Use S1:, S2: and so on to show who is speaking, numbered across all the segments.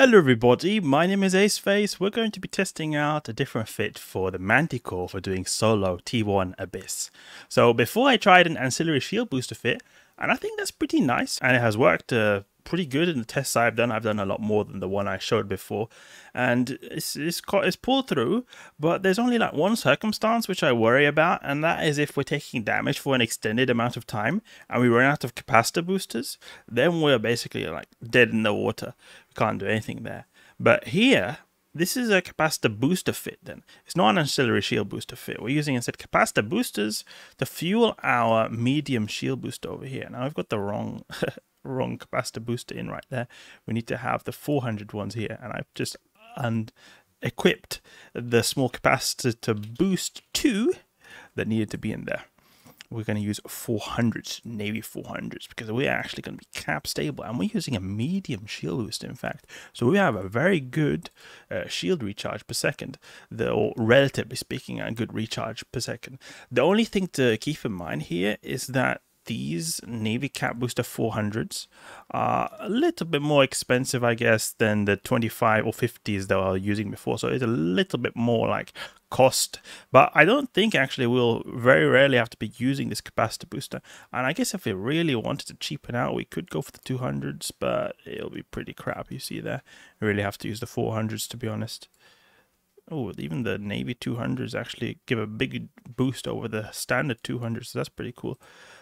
S1: Hello everybody, my name is Aceface. We're going to be testing out a different fit for the Manticore for doing solo T1 Abyss. So before I tried an Ancillary shield booster fit, and I think that's pretty nice, and it has worked pretty good in the tests I've done. I've done a lot more than the one I showed before, and it's pulled through, but there's only like one circumstance which I worry about, and that is if we're taking damage for an extended amount of time and we run out of capacitor boosters, then we're basically like dead in the water. Can't do anything there. But here, this is a capacitor booster fit then. It's not an ancillary shield booster fit. We're using instead capacitor boosters to fuel our medium shield booster over here. Now I've got the wrong wrong capacitor booster in right there. We need to have the 400 ones here, and I've just equipped the small capacitor to boost 2 that needed to be in there. We're going to use 400s, Navy 400s, because we're actually going to be cap stable, and we're using a medium shield booster, in fact. So we have a very good shield recharge per second, or relatively speaking, a good recharge per second. The only thing to keep in mind here is that these Navy Cap Booster 400s are a little bit more expensive, I guess, than the 25 or 50s that I was using before. So it's a little bit more like cost, but I don't think actually we'll very rarely have to be using this capacitor booster. And I guess if we really wanted to cheapen out, we could go for the 200s, but it'll be pretty crap. You see there, we really have to use the 400s, to be honest. Oh, even the Navy 200s actually give a big boost over the standard 200s, so that's pretty cool.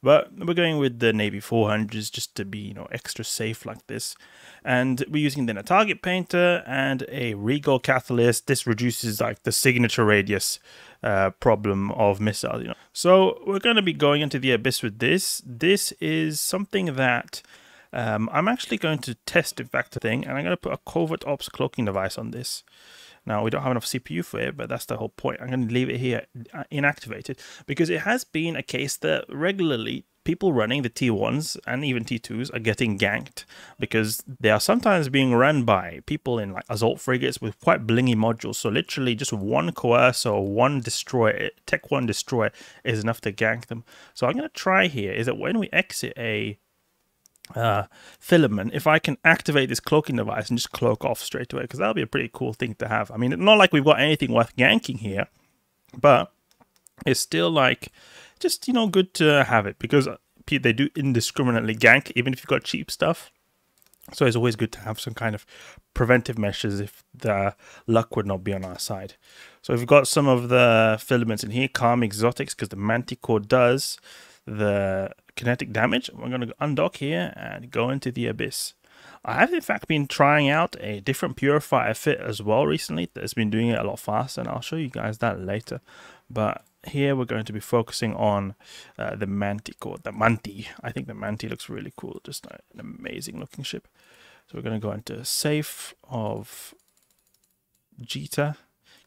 S1: But we're going with the Navy 400s just to be, extra safe like this. And we're using then a target painter and a Rigor catalyst. This reduces like the signature radius problem of missiles, So we're going to be going into the Abyss with this. This is something that I'm actually going to test, in fact, a thing, and I'm going to put a covert ops cloaking device on this. Now, we don't have enough CPU for it, but that's the whole point. I'm going to leave it here inactivated because it has been a case that regularly people running the T1s and even T2s are getting ganked because they are sometimes being run by people in like assault frigates with quite blingy modules. So literally just one coerce or one destroy, tech 1 destroy is enough to gank them. So I'm going to try here is that when we exit a filament, if I can activate this cloaking device and just cloak off straight away, because that'll be a pretty cool thing to have. I mean, it's not like we've got anything worth ganking here, but it's still like just good to have it because they do indiscriminately gank even if you've got cheap stuff. So it's always good to have some kind of preventive measures if the luck would not be on our side. So we've got some of the filaments in here, calm exotics, because the Manticore does the kinetic damage. We're going to undock here and go into the Abyss. I have in fact been trying out a different purifier fit as well recently that's been doing it a lot faster, and I'll show you guys that later. But here we're going to be focusing on the Manticore, the Manti. I think the Manti looks really cool, just an amazing looking ship. So we're going to go into safe of Jita.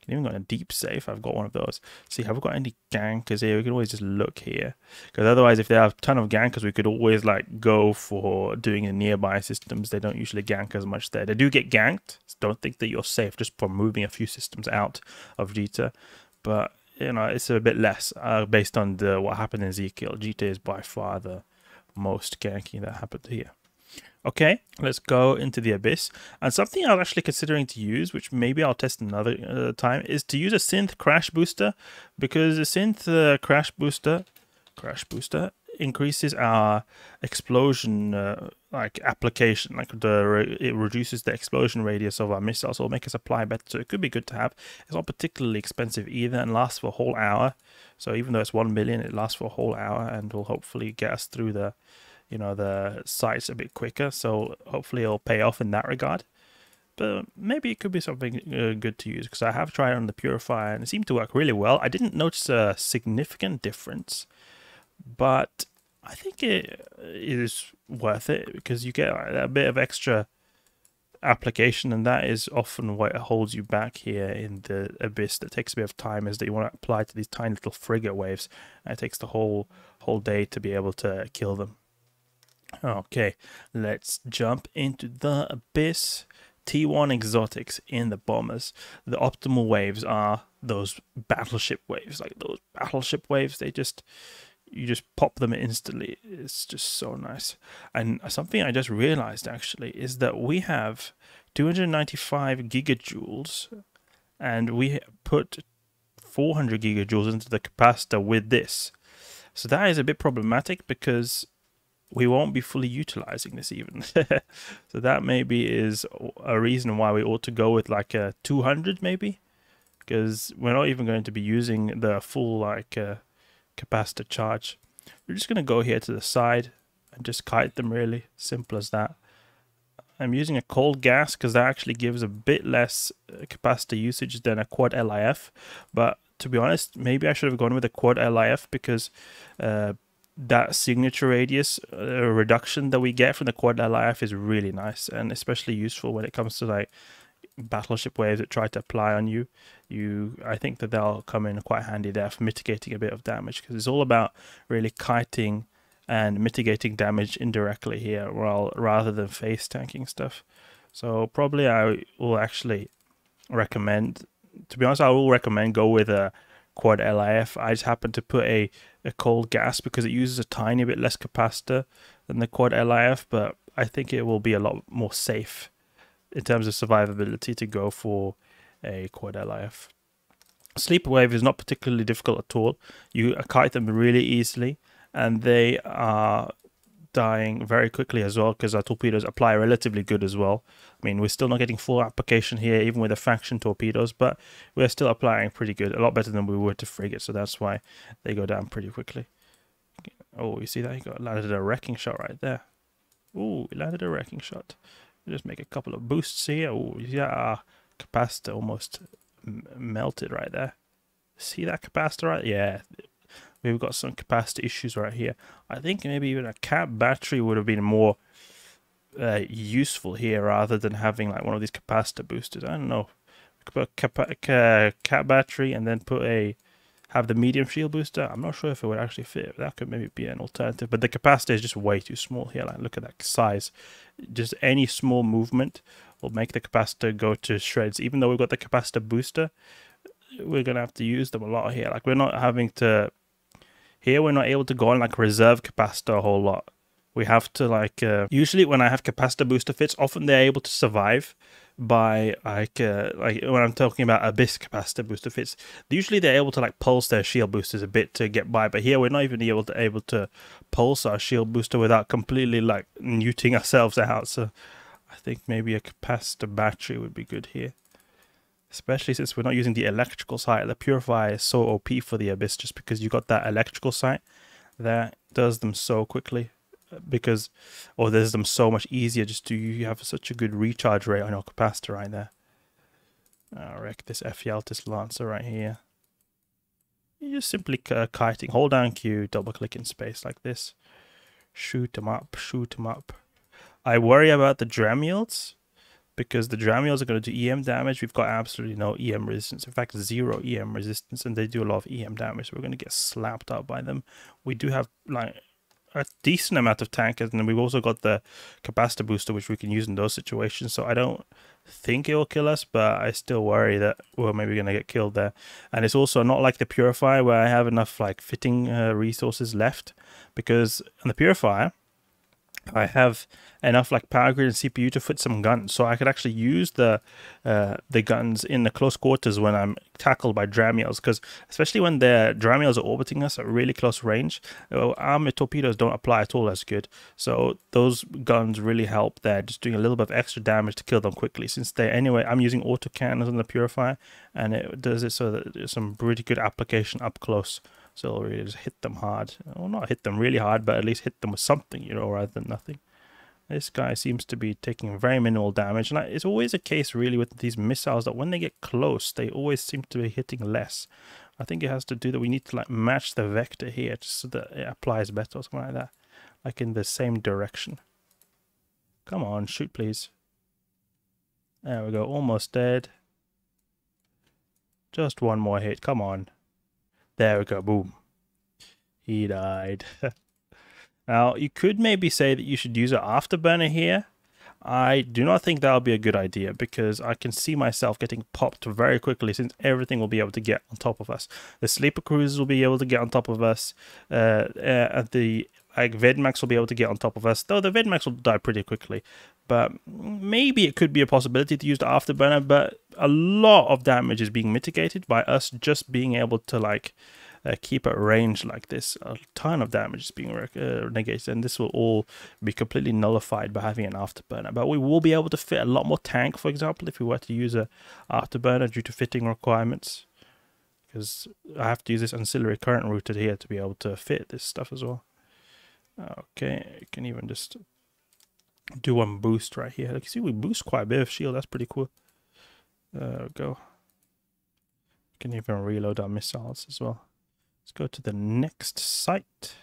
S1: You can even go in a deep safe. I've got one of those. See, have we got any gankers here? We can always just look here, because otherwise if there are a ton of gankers, we could always like go for doing the nearby systems. They don't usually gank as much there. They do get ganked. So don't think that you're safe just for moving a few systems out of Jita, but it's a bit less based on what happened in Ezekiel. Jita is by far the most ganky that happened here. Okay, let's go into the Abyss. And something I was actually considering to use, which maybe I'll test another time, is to use a synth crash booster, because a synth crash booster increases our explosion application, it reduces the explosion radius of our missiles, so it'll make us apply better. So it could be good to have. It's not particularly expensive either and lasts for a whole hour. So even though it's 1 million, it lasts for a whole hour and will hopefully get us through the the sites a bit quicker, so hopefully it'll pay off in that regard. But maybe it could be something good to use, because I have tried on the purifier and it seemed to work really well. I didn't notice a significant difference, but I think it is worth it because you get a bit of extra application, and that is often what holds you back here in the Abyss. That takes a bit of time, is that you want to apply to these tiny little frigate waves, and it takes the whole day to be able to kill them. Okay, let's jump into the Abyss. T1 exotics in the bombers. The optimal waves are those battleship waves. Like those battleship waves, you just pop them instantly. It's just so nice. And something I just realized actually is that we have 295 gigajoules, and we put 400 gigajoules into the capacitor with this. So that is a bit problematic because we won't be fully utilizing this even. So that maybe is a reason why we ought to go with like a 200 maybe, because we're not even going to be using the full like capacitor charge. We're just going to go here to the side and just kite them, really simple as that. I'm using a cold gas because that actually gives a bit less capacitor usage than a quad LIF, but to be honest, maybe I should have gone with a quad LIF because that signature radius reduction that we get from the quad LIF is really nice and especially useful when it comes to like battleship waves that try to apply on you. I think that they'll come in quite handy there for mitigating a bit of damage, because it's all about really kiting and mitigating damage indirectly here, rather than face tanking stuff. So probably I will actually recommend, to be honest, I will recommend go with a quad LIF. I just happen to put a cold gas because it uses a tiny bit less capacitor than the quad LIF, but I think it will be a lot more safe in terms of survivability to go for a quad LIF. Sleeper wave is not particularly difficult at all. You kite them really easily, and they are dying very quickly as well because our torpedoes apply relatively good as well. I mean, we're still not getting full application here even with the faction torpedoes, but we're still applying pretty good, a lot better than we were to frigates, so that's why they go down pretty quickly. Oh, you see that? He landed a wrecking shot right there. Oh, he landed a wrecking shot. We'll just make a couple of boosts here. Oh, yeah, our capacitor almost melted right there. See that capacitor right? Yeah. We've got some capacitor issues right here. I think maybe even a cap battery would have been more useful here rather than having like one of these capacitor boosters. I don't know. We could put a cap battery and then have the medium shield booster. I'm not sure if it would actually fit. That could maybe be an alternative. But the capacitor is just way too small here. Like, look at that size. Just any small movement will make the capacitor go to shreds. Even though we've got the capacitor booster, we're going to have to use them a lot here. Like, we're not having to... Here, we're not able to go on like reserve capacitor a whole lot. We have to like, usually when I have capacitor booster fits, often they're able to survive by like when I'm talking about Abyss capacitor booster fits, usually they're able to like pulse their shield boosters a bit to get by. But here we're not even able to pulse our shield booster without completely like neuting ourselves out. So I think maybe a capacitor battery would be good here. Especially since we're not using the electrical sight. The Purifier is so OP for the Abyss just because you got that electrical sight that does them so quickly. Or does them so much easier just to, you have such a good recharge rate on your capacitor right there. I'll wreck this Ephialtes Lancer right here. You're just simply kiting. Hold down Q, double click in space like this. Shoot them up, shoot them up. I worry about the Dramiels, because the Dramiels are going to do EM damage. We've got absolutely no EM resistance. In fact, 0 EM resistance, and they do a lot of EM damage. So we're going to get slapped up by them. We do have like a decent amount of tankers, and then we've also got the capacitor booster, which we can use in those situations. So I don't think it will kill us, but I still worry that we're maybe going to get killed there. And it's also not like the Purifier where I have enough like fitting resources left, because on the Purifier, I have enough like power grid and CPU to fit some guns, so I could actually use the guns in the close quarters when I'm tackled by Dramiels, because especially when the Dramiels are orbiting us at really close range, armored torpedoes don't apply at all as good. So those guns really help there, just doing a little bit of extra damage to kill them quickly. Since anyway, I'm using auto cannons on the Purifier, and it does it so that there's some pretty good application up close. So it'll really just hit them hard. Well, not hit them really hard, but at least hit them with something, you know, rather than nothing. This guy seems to be taking very minimal damage. And it's always a case, really, with these missiles that when they get close, they always seem to be hitting less. I think it has to do that we need to, like, match the vector here just so that it applies better or something like that. Like in the same direction. Come on, shoot, please. There we go. Almost dead. Just one more hit. Come on. There we go, boom. He died. Now, you could maybe say that you should use an afterburner here. I do not think that would be a good idea, because I can see myself getting popped very quickly, since everything will be able to get on top of us. The sleeper cruisers will be able to get on top of us. The like Vedmax will be able to get on top of us, though the Vedmax will die pretty quickly. But maybe it could be a possibility to use the Afterburner, but a lot of damage is being mitigated by us just being able to like keep at range like this. A ton of damage is being negated, and this will all be completely nullified by having an Afterburner. But we will be able to fit a lot more tank, for example, if we were to use a Afterburner due to fitting requirements. Because I have to use this ancillary current router here to be able to fit this stuff as well. Okay, you can even just do one boost right here. Like you see, we boost quite a bit of shield. That's pretty cool. Go. Can even reload our missiles as well. Let's go to the next site.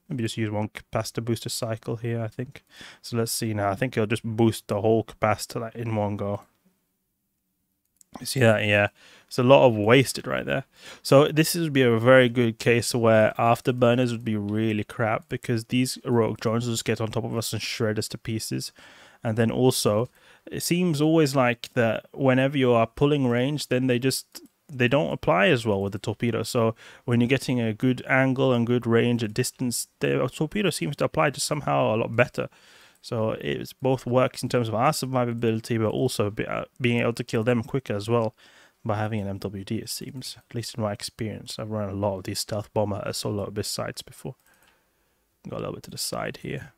S1: Maybe just use one capacitor booster cycle here, I think. So let's see now. I think it'll just boost the whole capacitor like in one go. You see that? Yeah. It's a lot of wasted right there. So this would be a very good case where afterburners would be really crap, because these rogue drones will just get on top of us and shred us to pieces. And then also, it seems always like that whenever you are pulling range, then they don't apply as well with the torpedo. So when you're getting a good angle and good range at distance, the torpedo seems to apply just somehow a lot better. So it both works in terms of our survivability, but also being able to kill them quicker as well by having an MWD, it seems. At least in my experience. I've run a lot of these stealth bomber solo abyss sites before. Go a little bit to the side here.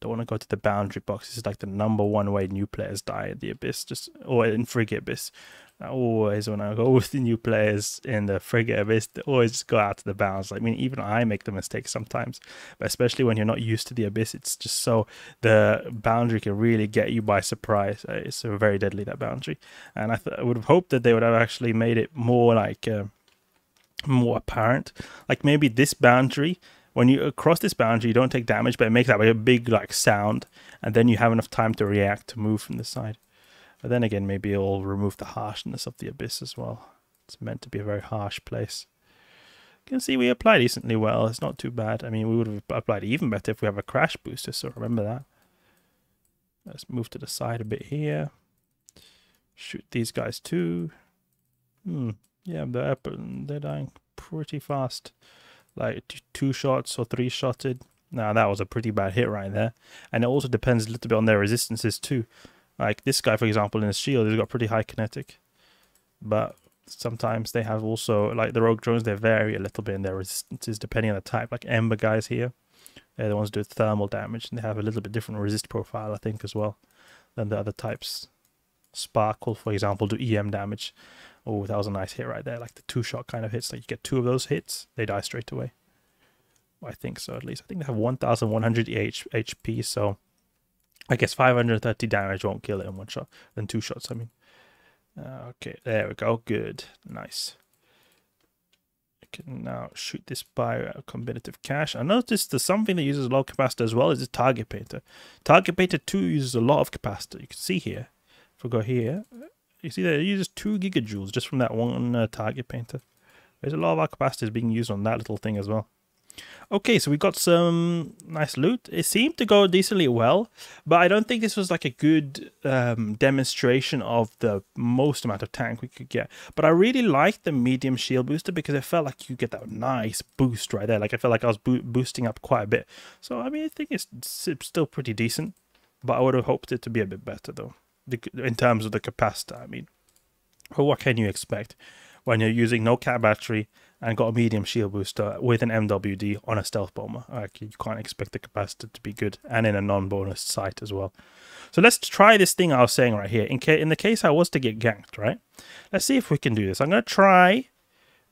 S1: Don't want to go to the boundary box. This is like the #1 way new players die at the abyss, or in frigate abyss. Always when I go with the new players in the frigate abyss, they always just go out to the bounds. I mean, even I make the mistake sometimes, but especially when you're not used to the abyss, it's just so the boundary can really get you by surprise. It's very deadly, that boundary, and I would have hoped that they would have actually made it more like more apparent. Like maybe this boundary, when you cross this boundary, you don't take damage, but it makes that like a big like sound, and then you have enough time to react to move from the side. But then again, maybe it'll remove the harshness of the abyss as well. It's meant to be a very harsh place. You can see we apply decently well. It's not too bad. I mean, we would have applied even better if we have a crash booster, so remember that. Let's move to the side a bit here. Shoot these guys too. Yeah, they're dying pretty fast. Like 2 shots or 3 shotted. Now that was a pretty bad hit right there. And it also depends a little bit on their resistances too. Like this guy, for example, in his shield, he's got pretty high kinetic. But sometimes they have also, like the rogue drones, they vary a little bit in their resistances depending on the type. Like Ember guys here, they're the ones who do thermal damage, and they have a little bit different resist profile, I think, as well, than the other types. Sparkle, for example, do EM damage. Oh, that was a nice hit right there. Like the 2-shot kind of hits. Like you get 2 of those hits, they die straight away. Well, I think so, at least. I think they have 1,100 HP, so I guess 530 damage won't kill it in 1 shot. Then 2 shots, I mean. Okay, there we go. Good. Nice. I can now shoot this by combinative cache. I noticed there's something that uses a lot of capacitor as well, is the target painter. Target painter 2 uses a lot of capacitor. You can see here. If we go here, you see that it uses 2 gigajoules just from that one target painter. There's a lot of our capacitors being used on that little thing as well. Okay, so we got some nice loot. It seemed to go decently well, but I don't think this was like a good demonstration of the most amount of tank we could get. But I really liked the medium shield booster because it felt like you get that nice boost right there. Like I felt like I was boosting up quite a bit. So I mean, I think it's still pretty decent, but I would have hoped it to be a bit better though, in terms of the capacitor. I mean, well, what can you expect when you're using no cat battery and got a medium shield booster with an MWD on a stealth bomber? Like, you can't expect the capacitor to be good, and in a non-bonus site as well. So let's try this thing I was saying right here. In the case I was to get ganked, right? Let's see if we can do this. I'm going to try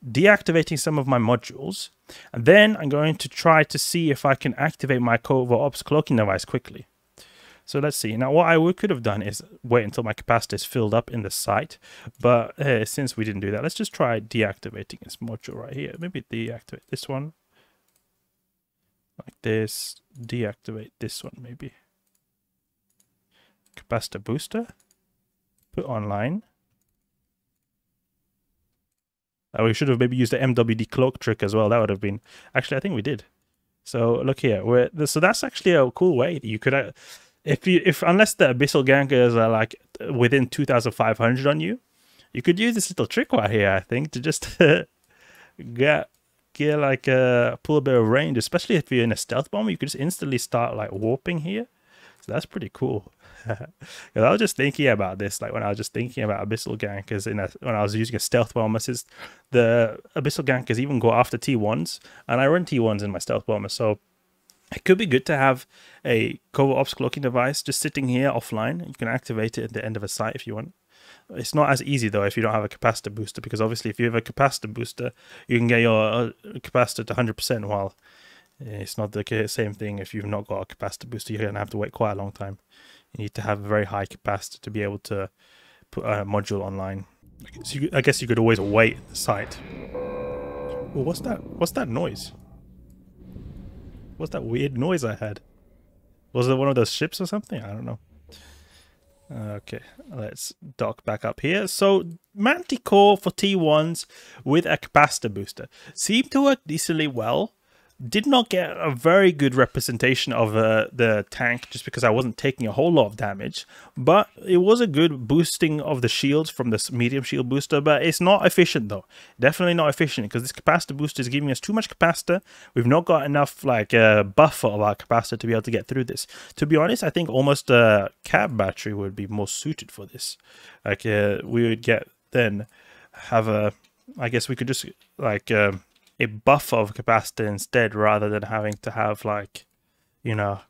S1: deactivating some of my modules, and then I'm going to try to see if I can activate my Covert Ops cloaking device quickly. So let's see. Now, what I could have done is wait until my capacitor is filled up in the site. But since we didn't do that, let's just try deactivating this module right here. Maybe deactivate this one. Like this. Deactivate this one, maybe. Capacitor booster. Put online. We should have maybe used the MWD cloak trick as well. That would have been... Actually, I think we did. So look here. So that's actually a cool way that you could... unless the abyssal gankers are like within 2,500 on you, you could use this little trick right here, I think, to just get get like pull a bit of range, especially if you're in a stealth bomber. You could just instantly start like warping here. So that's pretty cool. I was just thinking about this, like when I was just thinking about abyssal gankers when I was using a stealth bomber, since the abyssal gankers even go after T1s, and I run T1s in my stealth bomber, so it could be good to have a covert ops cloaking device just sitting here offline. You can activate it at the end of a site if you want. It's not as easy though if you don't have a capacitor booster, because obviously if you have a capacitor booster, you can get your capacitor to 100%, while it's not the same thing if you've not got a capacitor booster. You're going to have to wait quite a long time. You need to have a very high capacitor to be able to put a module online. So I guess you could always wait at the site. Well, what's that? What's that noise? What's that weird noise I had? Was it one of those ships or something? I don't know. Okay, let's dock back up here. So Manticore for T1s with a capacitor booster seemed to work decently well. Did not get a very good representation of the tank, just because I wasn't taking a whole lot of damage, but it was a good boosting of the shields from this medium shield booster. But it's not efficient though, definitely not efficient, because this capacitor booster is giving us too much capacitor. We've not got enough like buffer of our capacitor to be able to get through this. To be honest, I think almost a cab battery would be more suited for this. Like we would get then have a, I guess we could just like a buffer of capacitor instead, rather than having to have like, you know,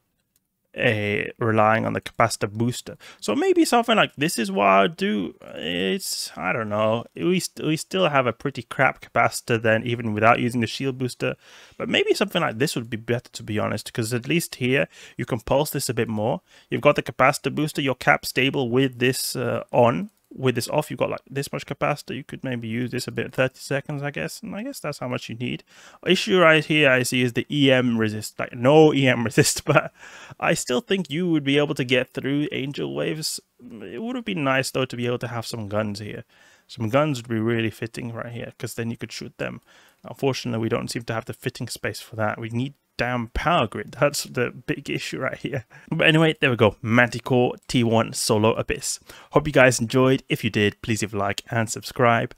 S1: a relying on the capacitor booster. So maybe something like this is what I'd do. It's, I don't know, we still have a pretty crap capacitor then, even without using the shield booster. But maybe something like this would be better, to be honest, because at least here you can pulse this a bit more. You've got the capacitor booster, your cap stable with this on. With this off, you've got like this much capacitor. You could maybe use this a bit, 30 seconds, I guess. And I guess that's how much you need. Issue right here I see is the EM resist. Like no EM resist, but I still think you would be able to get through angel waves. It would have been nice though to be able to have some guns here. Some guns would be really fitting right here, because then you could shoot them. Unfortunately, we don't seem to have the fitting space for that. We need damn power grid. That's the big issue right here. But anyway, there we go. Manticore T1 Solo Abyss. Hope you guys enjoyed. If you did, please leave a like and subscribe.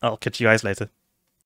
S1: I'll catch you guys later.